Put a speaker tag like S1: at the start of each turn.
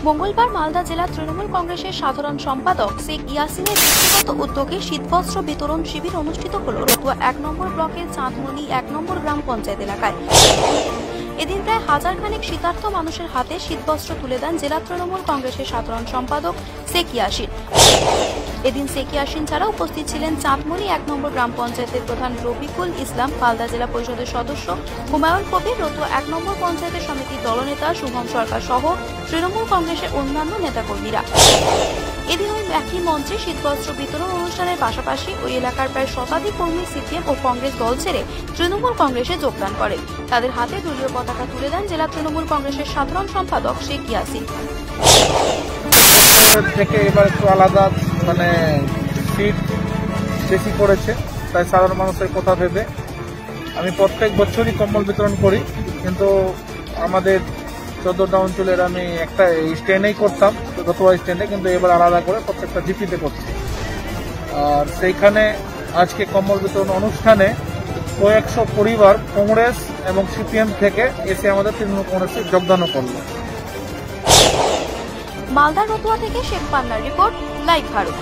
S1: মঙ্গলবার মালদা জেলা তৃণমূল কংগ্রেসের সাধারণ সম্পাদক শেখ ইয়াসিনের ব্যক্তিগত উদ্যোগে শীতবস্ত্র বিতরণ শিবির অনুষ্ঠিত হল রতুয়া 1 নম্বর ব্লকের চাঁদমণি 1 নম্বর গ্রাম পঞ্চায়েত এলাকায়। এদিন প্রায় হাজারখানেক শীতার্থ মানুষের হাতে শীতবস্ত্র তুলে দেন জেলা তৃণমূল কংগ্রেসের সাধারণ সম্পাদক শেখ ইয়াসিন। এদিন শেখ ইয়াসিন ছাড়া উপস্থিত ছিলেন চাঁদমণি 1 নম্বর গ্রাম পঞ্চায়েতের প্রধান রফিকুল ইসলাম, মালদা জেলা পরিষদের সদস্য হুমায়ুন কবির, রতুয়া 1 নম্বর পঞ্চায়েতের সমিতির দলনেতা শুভম সরকার সহ তৃণমূল কংগ্রেসের অন্যান্য নেতাকর্মীরা। এদিন ওই একই মঞ্চে শীতবস্ত্র বিতরণ অনুষ্ঠানের পাশাপাশি ওই এলাকার প্রায় শতাধিক কর্মী সিপিএম ও কংগ্রেস দল ছেড়ে তৃণমূল কংগ্রেসে যোগদান করেন। তাদের হাতে দলীয় পতাকা তুলে দেন জেলা তৃণমূল কংগ্রেসের সাধারণ সম্পাদক শেখ ইয়াসিন।
S2: থেকে এবার একটু আলাদা, মানে শীত বেশি পড়েছে, তাই সাধারণ মানুষের কথা ভেবে আমি প্রত্যেক বছরই কম্বল বিতরণ করি, কিন্তু আমাদের 14টা অঞ্চলের আমি একটা স্ট্যান্ডেই করতাম, রতুয়া স্ট্যান্ডে, কিন্তু এবার আলাদা করে প্রত্যেকটা জিপিতে করছি। আর সেইখানে আজকে কম্বল বিতরণ অনুষ্ঠানে কয়েকশো পরিবার কংগ্রেস এবং সিপিএম থেকে এসে আমাদের তৃণমূল কংগ্রেসে যোগদানও করলো।
S1: মালদা রতুয়া থেকে শেখ পান্নার রিপোর্ট, লাইভ ভারত।